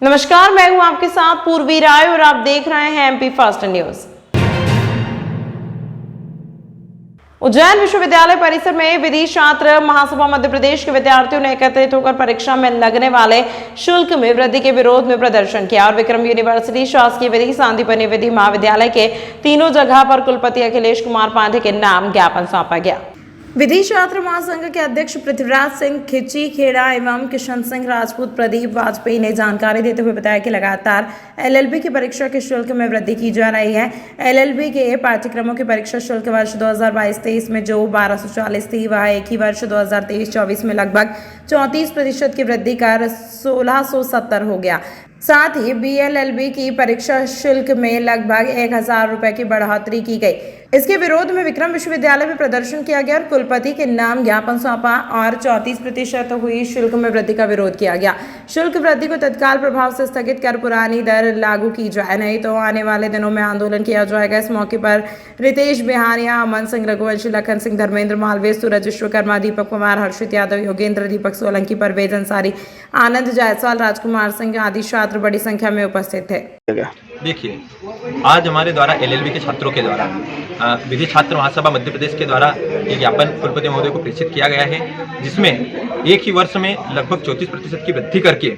नमस्कार, मैं हूं आपके साथ पूर्वी राय और आप देख रहे हैं एमपी फास्ट न्यूज। उज्जैन विश्वविद्यालय परिसर में विधि छात्र महासभा मध्य प्रदेश के विद्यार्थियों ने एकत्रित होकर परीक्षा में लगने वाले शुल्क में वृद्धि के विरोध में प्रदर्शन किया और विक्रम यूनिवर्सिटी, शासकीय विधि, सांदीपनि विधि महाविद्यालय के तीनों जगह पर कुलपति अखिलेश कुमार पांडे के नाम ज्ञापन सौंपा गया। विधि छात्र महासंघ के अध्यक्ष पृथ्वीराज सिंह खिची खेड़ा एवं किशन सिंह राजपूत प्रदीप वाजपेयी ने जानकारी देते हुए बताया कि लगातार एलएलबी की परीक्षा के शुल्क में वृद्धि की जा रही है। एलएलबी के पाठ्यक्रमों की परीक्षा शुल्क वर्ष 2022-23 में जो 1240 थी, वह एक ही वर्ष 2023-24 में लगभग 34% की वृद्धि कर 1670 हो गया। साथ ही बीएलएलबी की परीक्षा शुल्क में लगभग 1000 रुपए की बढ़ोतरी की गई। इसके विरोध में विक्रम विश्वविद्यालय में प्रदर्शन किया गया और कुलपति के नाम ज्ञापन सौंपा और 34% हुई शुल्क में वृद्धि का विरोध किया गया। शुल्क वृद्धि को तत्काल प्रभाव से स्थगित कर पुरानी दर लागू की जाए, नहीं तो आने वाले दिनों में आंदोलन किया जाएगा। इस मौके पर रितेश बिहारिया, अमन सिंह, रघुवंशी, लखन सिंह, धर्मेंद्र मालवीय, सूरज विश्वकर्मा, दीपक कुमार, हर्षित यादव, योगेंद्र, दीपक सोलंकी, परवेज अंसारी, आनंद जायसवाल, राजकुमार सिंह आदि छात्र बड़ी संख्या में उपस्थित थे। देखिए, आज हमारे द्वारा एलएलबी के छात्रों के द्वारा विधि छात्र महासभा मध्य प्रदेश के द्वारा एक ज्ञापन कुलपति महोदय को प्रेषित किया गया है, जिसमें एक ही वर्ष में लगभग 34% की वृद्धि करके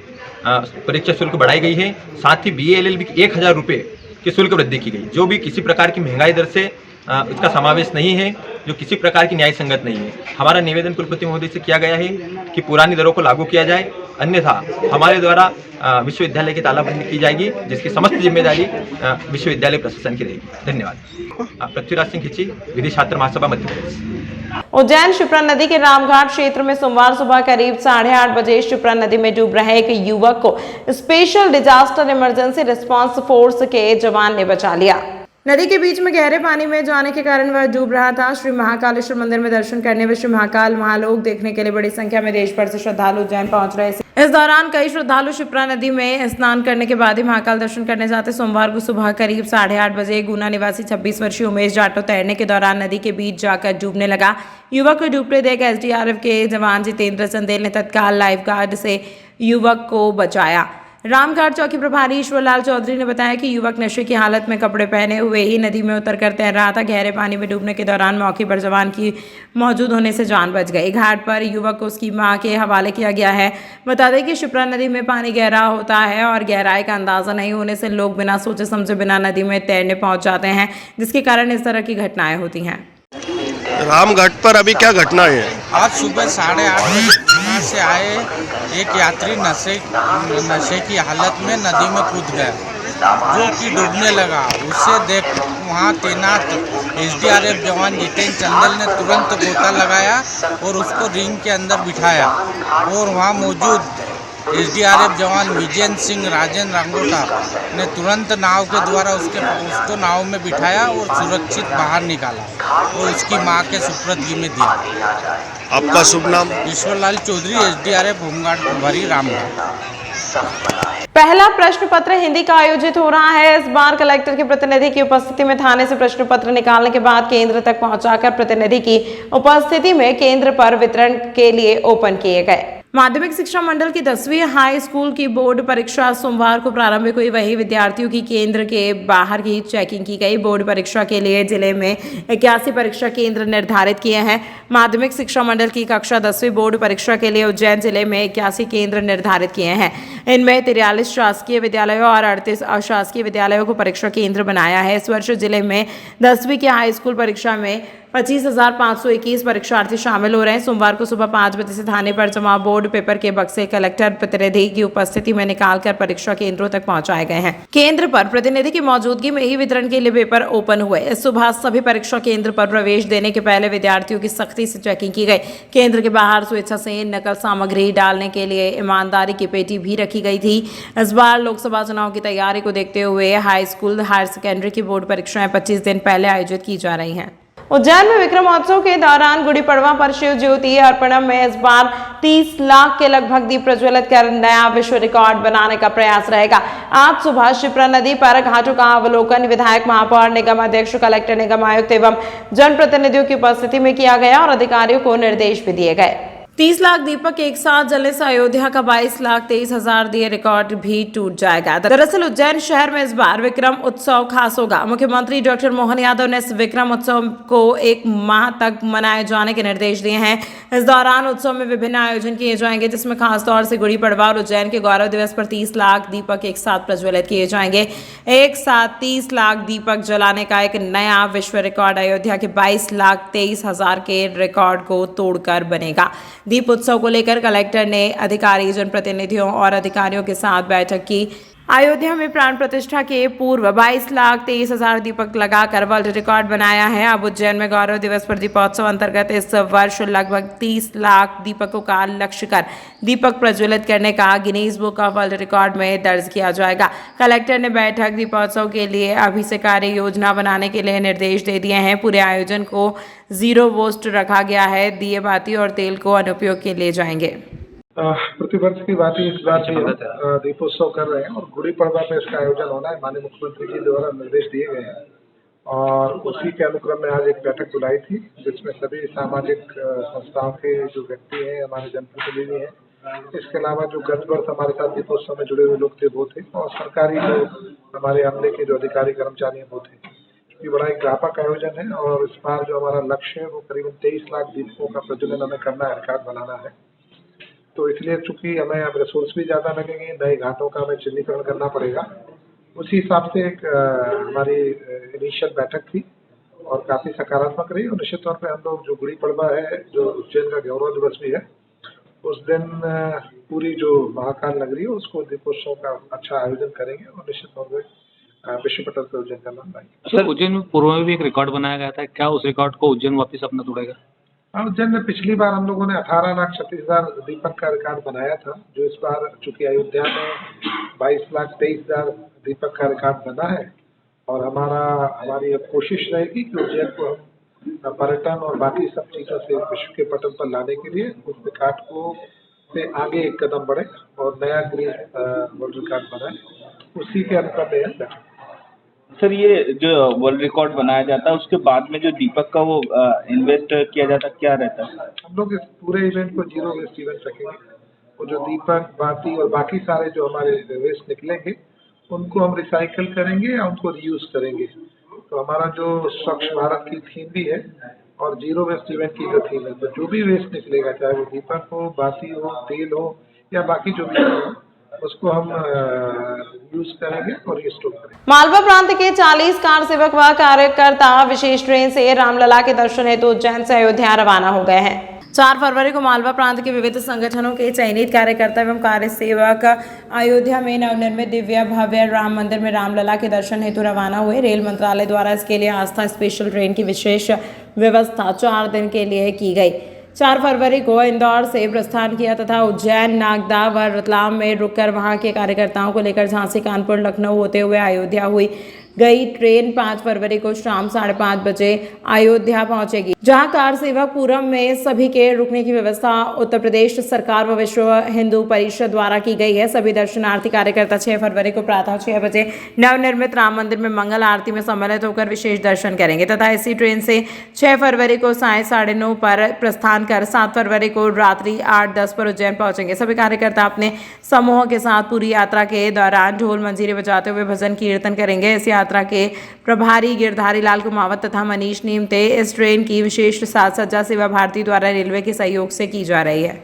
परीक्षा शुल्क बढ़ाई गई है। साथ ही बीएलएलबी की 1000 रुपये की शुल्क वृद्धि की गई, जो भी किसी प्रकार की महंगाई दर से इसका समावेश नहीं है, जो किसी प्रकार की न्याय संगत नहीं है। हमारा निवेदन कुलपति महोदय से किया गया है कि पुरानी दरों को लागू किया जाए, अन्यथा हमारे द्वारा विश्वविद्यालय की तालाबंदी की जाएगी, जिसकी समस्त जिम्मेदारी विश्वविद्यालय प्रशासन की रहेगी। धन्यवाद। पृथ्वीराज सिंह खिची, विधि छात्र महासभा मध्य प्रदेश। उज्जैन शिप्रा नदी के रामघाट क्षेत्र में सोमवार सुबह करीब 8:30 बजे शिप्रा नदी में डूब रहे एक युवक को special disaster emergency response force के जवान ने बचा लिया। नदी के बीच में गहरे पानी में जाने के कारण वह डूब रहा था। श्री महाकालेश्वर मंदिर में दर्शन करने व श्री महाकाल महालोक देखने के लिए बड़ी संख्या में देश भर से श्रद्धालु उज्जैन पहुंच रहे थे। इस दौरान कई श्रद्धालु शिप्रा नदी में स्नान करने के बाद ही महाकाल दर्शन करने जाते। सोमवार को सुबह करीब 8:30 बजे गुना निवासी 26 वर्षीय उमेश जाटो तैरने के दौरान नदी के बीच जाकर डूबने लगा। युवक को डूबते देख एसडीआरएफ के जवान जितेंद्र चंदेल ने तत्काल लाइफ गार्ड से युवक को बचाया। रामघाट चौकी प्रभारी ईश्वरलाल चौधरी ने बताया कि युवक नशे की हालत में कपड़े पहने हुए ही नदी में उतरकर तैर रहा था। गहरे पानी में डूबने के दौरान मौके पर जवान की मौजूद होने से जान बच गई। घाट पर युवक को उसकी मां के हवाले किया गया है। बता दें कि शिप्रा नदी में पानी गहरा होता है और गहराई का अंदाजा नहीं होने से लोग बिना सोचे समझे बिना नदी में तैरने पहुंच जाते हैं, जिसके कारण इस तरह की घटनाएं होती हैं। रामघाट पर अभी क्या घटना है? आज सुबह 8:30 बजे पुणे से आए एक यात्री नशे की हालत में नदी में कूद गया, जो कि डूबने लगा। उसे देख वहां तैनात एसडीआरएफ जवान जितेंद्र चंदेल ने तुरंत गोता लगाया और उसको रिंग के अंदर बिठाया और वहां मौजूद एसडीआरएफ जवान विजेंद्र सिंह राजेंद्र रांगोटा ने तुरंत नाव के द्वारा उसको नाव में बिठाया और सुरक्षित बाहर निकाला और उसकी मां के सुपुर्दगी में दिया। आपका शुभ नाम? ईश्वरलाल चौधरी, एसडीआरएफ होमगार्ड प्रभारी रामघाट। पहला प्रश्न पत्र हिंदी का आयोजित हो रहा है। इस बार कलेक्टर के प्रतिनिधि की उपस्थिति में थाने से प्रश्न पत्र निकालने के बाद केंद्र तक पहुंचाकर प्रतिनिधि की उपस्थिति में केंद्र पर वितरण के लिए ओपन किए गए। माध्यमिक शिक्षा मंडल की 10वीं हाई स्कूल की बोर्ड परीक्षा सोमवार को प्रारंभिक हुई। वही विद्यार्थियों की केंद्र के बाहर की चेकिंग की गई। बोर्ड परीक्षा के लिए जिले में 81 परीक्षा केंद्र निर्धारित किए हैं। माध्यमिक शिक्षा मंडल की कक्षा 10वीं बोर्ड परीक्षा के लिए उज्जैन जिले में 81 केंद्र निर्धारित किए हैं। इनमें 43 शासकीय विद्यालयों और 38 अशासकीय विद्यालयों को परीक्षा केंद्र बनाया है। इस वर्ष जिले में 10वीं की हाई स्कूल परीक्षा में 25,521 परीक्षार्थी शामिल हो रहे हैं। सोमवार को सुबह 5 बजे से थाने पर जमा बोर्ड पेपर के बक्से कलेक्टर प्रतिनिधि की उपस्थिति में निकालकर परीक्षा केंद्रों तक पहुंचाए गए हैं। केंद्र पर प्रतिनिधि की मौजूदगी में ही वितरण के लिए पेपर ओपन हुए। इस सुबह सभी परीक्षा केंद्र पर प्रवेश देने के पहले विद्यार्थियों की सख्ती से चेकिंग की गई। केंद्र के बाहर स्वेच्छा से नकल सामग्री डालने के लिए ईमानदारी की पेटी भी रखी गई थी। इस बार लोकसभा चुनाव की तैयारी को देखते हुए हाई स्कूल, हायर सेकेंडरी की बोर्ड परीक्षाएं 25 दिन पहले आयोजित की जा रही हैं। उज्जैन में विक्रम महोत्सव के दौरान गुड़ी पड़वा पर शिव ज्योति अर्पणम में इस बार 30 लाख के लगभग दीप प्रज्वलित कर नया विश्व रिकॉर्ड बनाने का प्रयास रहेगा। आज सुबह शिप्रा नदी पर घाटों का अवलोकन विधायक, महापौर, निगम अध्यक्ष, कलेक्टर, निगम आयुक्त एवं जनप्रतिनिधियों की उपस्थिति में किया गया और अधिकारियों को निर्देश भी दिए गए। 30 लाख दीपक एक साथ जलने से अयोध्या का 22,23,000 दिए रिकॉर्ड भी टूट जाएगा। दरअसल उज्जैन शहर में इस बार विक्रम उत्सव खास होगा। मुख्यमंत्री डॉक्टर मोहन यादव ने इस विक्रम उत्सव को 1 माह तक मनाए जाने के निर्देश दिए हैं। इस दौरान उत्सव में विभिन्न आयोजन किए जाएंगे, जिसमें खासतौर से गुड़ी पड़वा और उज्जैन के गौरव दिवस पर 30 लाख दीपक एक साथ प्रज्वलित किए जाएंगे। एक साथ 30 लाख दीपक जलाने का एक नया विश्व रिकॉर्ड अयोध्या के 22,23,000 के रिकॉर्ड को तोड़कर बनेगा। दीप उत्सव को लेकर कलेक्टर ने अधिकारी, जनप्रतिनिधियों और अधिकारियों के साथ बैठक की। अयोध्या में प्राण प्रतिष्ठा के पूर्व 22,23,000 दीपक लगाकर वर्ल्ड रिकॉर्ड बनाया है। अब उज्जैन में गौरव दिवस पर दीपोत्सव अंतर्गत इस वर्ष लगभग 30 लाख दीपकों का लक्ष्य कर दीपक प्रज्वलित करने का Guinness book of world record में दर्ज किया जाएगा। कलेक्टर ने बैठक दीपोत्सव के लिए अभी से कार्य योजना बनाने के लिए निर्देश दे दिए हैं। पूरे आयोजन को 0 वेस्ट रखा गया है। दिए बाती और तेल को अनुपयोग के लिए जाएंगे। प्रतिवर्ष की बात ही इस बार भी हम दीपोत्सव कर रहे हैं और गुड़ी पड़वा में इसका आयोजन होना है। माननीय मुख्यमंत्री जी द्वारा निर्देश दिए गए हैं और उसी के अनुक्रम में आज एक बैठक बुलाई थी, जिसमें सभी सामाजिक संस्थाओं के जो व्यक्ति हैं, हमारे जनप्रतिनिधि हैं, इसके अलावा जो गत वर्ष हमारे साथ दीपोत्सव में जुड़े हुए लोग थे वो थे, और सरकारी जो हमारे अमले के जो अधिकारी कर्मचारी हैं वो थे। क्योंकि बड़ा एक व्यापक आयोजन है और इस बार जो हमारा लक्ष्य है वो करीबन 23 लाख दीपकों का प्रज्वलन हमें करना है, रिकॉर्ड बनाना है। तो इसलिए चूंकि हमें अब रिसोर्स भी ज़्यादा लगेंगे, नए घाटों का हमें चिन्हीकरण करना पड़ेगा। उसी हिसाब से एक हमारी इनिशियल बैठक थी और काफ़ी सकारात्मक रही। और निश्चित तौर पे हम लोग जो गुड़ी पड़वा है, जो उज्जैन का गौरव दिवस भी है, उस दिन पूरी जो महाकाल नगरी है उसको दीपोत्सव का अच्छा आयोजन करेंगे और निश्चित तौर पर विश्व पटल पर उज्जैन का नाम लाएंगे। सर, उज्जैन में पूर्व में भी एक रिकॉर्ड बनाया गया था, क्या उस रिकॉर्ड को उज्जैन वापस अपना तोड़ेगा? उज्जैन में पिछली बार हम लोगों ने 18,36,000 दीपक का रिकॉर्ड बनाया था। जो इस बार चूंकि अयोध्या में 22,23,000 दीपक का रिकॉर्ड बना है और हमारी अब कोशिश रहेगी कि उज्जैन को हम पर्यटन और बाकी सब चीज़ों से विश्व के पटल पर लाने के लिए उस रिकॉर्ड को से आगे एक कदम बढ़े और नया वर्ल्ड रिकॉर्ड बनाए। उसी के अनुक्रम में सर, ये जो वर्ल्ड रिकॉर्ड बनाया जाता है उसके बाद में जो दीपक का वो इन्वेस्ट किया जाता है, क्या रहता है? हम लोग इस पूरे इवेंट को 0 वेस्ट इवेंट रखेंगे। वो जो दीपक, बाती और बाकी सारे जो हमारे वेस्ट निकलेंगे उनको हम रिसाइकल करेंगे या उनको रीयूज करेंगे। तो हमारा जो स्वच्छ भारत की थीम भी है और 0 वेस्ट इवेंट की जो थीम है, तो जो भी वेस्ट निकलेगा, चाहे वो दीपक हो, बाती हो, तेल हो या बाकी जो भी हो, उसको हम यूज करेंगे और रिस्टोर करेंगे। मालवा प्रांत के 40 कार सेवक व कार्यकर्ता विशेष ट्रेन से रामलला के दर्शन हेतु उज्जैन से अयोध्या रवाना हो गए हैं। 4 फरवरी को मालवा प्रांत के विविध संगठनों के चयनित कार्यकर्ता एवं कार्य सेवक अयोध्या में नवनिर्मित दिव्य भव्य राम मंदिर में रामलला के दर्शन हेतु रवाना हुए। रेल मंत्रालय द्वारा इसके लिए आस्था स्पेशल ट्रेन की विशेष व्यवस्था 4 दिन के लिए की गई। 4 फरवरी को इंदौर से प्रस्थान किया तथा उज्जैन, नागदा व रतलाम में रुककर वहां के कार्यकर्ताओं को लेकर झांसी, कानपुर, लखनऊ होते हुए अयोध्या हुई गई ट्रेन 5 फरवरी को शाम 5:30 बजे अयोध्या पहुंचेगी, जहां कार सेवक पूरम में सभी के रुकने की व्यवस्था उत्तर प्रदेश सरकार व विश्व हिंदू परिषद द्वारा की गई है। सभी दर्शनार्थी कार्यकर्ता 6 फरवरी को प्रातः 6 बजे नवनिर्मित राम मंदिर में मंगल आरती में सम्मिलित होकर विशेष दर्शन करेंगे तथा इसी ट्रेन से 6 फरवरी को साय 9:30 पर प्रस्थान कर 7 फरवरी को रात्रि 8:10 पर उज्जैन पहुंचेंगे। सभी कार्यकर्ता अपने समूह के साथ पूरी यात्रा के दौरान ढोल मंजीरे बजाते हुए भजन कीर्तन करेंगे। इस यात्रा के प्रभारी गिरधारी लाल कुमावत तथा मनीष नीमते इस ट्रेन की विशेष साज सज्जा सेवा भारती द्वारा रेलवे के सहयोग से की जा रही है।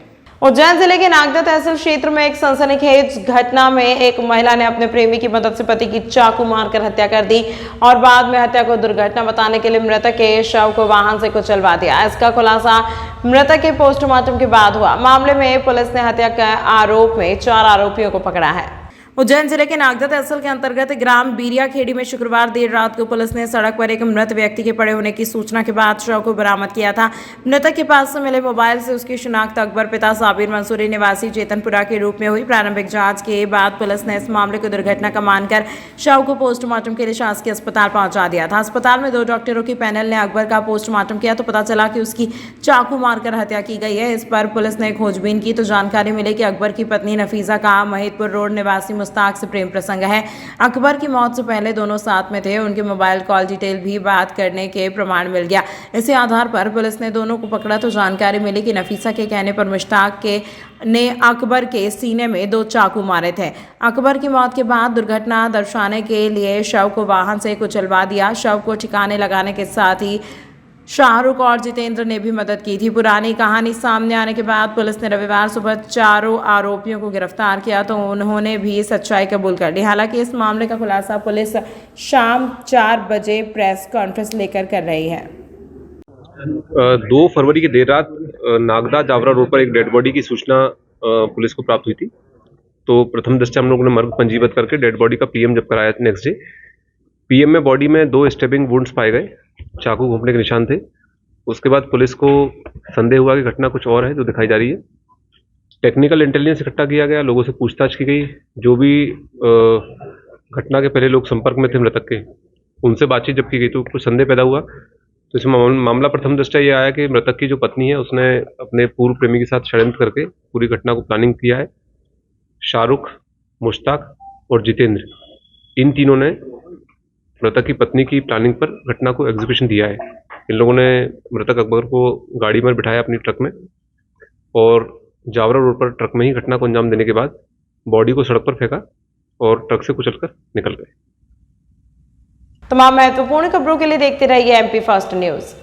उज्जैन जिले के नागदा तहसील क्षेत्र में एक सनसनीखेज घटना में एक महिला ने अपने प्रेमी की मदद से पति की चाकू मारकर हत्या कर दी और बाद में हत्या को दुर्घटना बताने के लिए मृतक के शव को वाहन से कुचलवा दिया। इसका खुलासा मृतक के पोस्टमार्टम के बाद हुआ। मामले में पुलिस ने हत्या के आरोप में 4 आरोपियों को पकड़ा है। उज्जैन जिले के नागदा तहसील के अंतर्गत ग्राम बीरिया खेड़ी में शुक्रवार देर रात को पुलिस ने सड़क पर एक मृत व्यक्ति के पड़े होने की सूचना के बाद शव को बरामद किया था। मृतक के पास से मिले मोबाइल से उसकी शिनाख्त अकबर पिता साबिर मंसूरी निवासी चेतनपुरा के रूप में हुई। प्रारंभिक जांच के बाद पुलिस ने इस मामले को दुर्घटना का मानकर शव को पोस्टमार्टम के लिए शासकीय अस्पताल पहुंचा दिया था। अस्पताल में 2 डॉक्टरों की पैनल ने अकबर का पोस्टमार्टम किया तो पता चला कि उसकी चाकू मारकर हत्या की गई है। इस पर पुलिस ने खोजबीन की तो जानकारी मिली कि अकबर की पत्नी नफीजा का महिदपुर रोड निवासी मुस्ताक से प्रेम प्रसंग है। अकबर की मौत से पहले दोनों साथ में थे। उनके मोबाइल कॉल डिटेल भी बात करने के प्रमाण मिल गया। इसी आधार पर पुलिस ने दोनों को पकड़ा तो जानकारी मिली कि नफीसा के कहने पर मुश्ताक ने अकबर के सीने में 2 चाकू मारे थे। अकबर की मौत के बाद दुर्घटना दर्शाने के लिए शव को वाहन से कुचलवा दिया। शव को ठिकाने लगाने के साथ ही शाहरुख और जितेंद्र ने भी मदद की थी। पुरानी कहानी सामने आने के बाद पुलिस ने रविवार सुबह चारों आरोपियों को गिरफ्तार किया तो उन्होंने भी सच्चाई कबूल कर ली। हालांकि इस मामले का खुलासा पुलिस शाम 4 बजे प्रेस कॉन्फ्रेंस लेकर कर रही है। 2 फरवरी की देर रात नागदा जावरा रोड पर एक डेड बॉडी की सूचना पुलिस को प्राप्त हुई थी। तो प्रथम दृष्टया हम लोगों ने मर्ग पंजीबद्ध करके डेड बॉडी का पीएम जब कराया नेक्स्ट डे। पीएम में बॉडी में 2 स्टेबिंग वुंड्स पाए गए, चाकू घोंपने के निशान थे। उसके बाद पुलिस को संदेह हुआ कि घटना कुछ और है जो दिखाई जा रही है। टेक्निकल इंटेलिजेंस इकट्ठा किया गया, लोगों से पूछताछ की गई। जो भी घटना के पहले लोग संपर्क में थे मृतक के, उनसे बातचीत जब की गई तो कुछ संदेह पैदा हुआ। तो इस मामला प्रथम दृष्टया ये आया कि मृतक की जो पत्नी है उसने अपने पूर्व प्रेमी के साथ षड्यंत्र करके पूरी घटना को प्लानिंग किया है। शाहरुख, मुश्ताक और जितेंद्र, इन तीनों ने मृतक की पत्नी की प्लानिंग पर घटना को एग्जीक्यूशन दिया है। इन लोगों ने मृतक अकबर को गाड़ी में बिठाया अपनी ट्रक में और जावरा रोड पर ट्रक में ही घटना को अंजाम देने के बाद बॉडी को सड़क पर फेंका और ट्रक से कुचलकर निकल गए। तमाम महत्वपूर्ण खबरों के लिए देखते रहिए MP फर्स्ट न्यूज।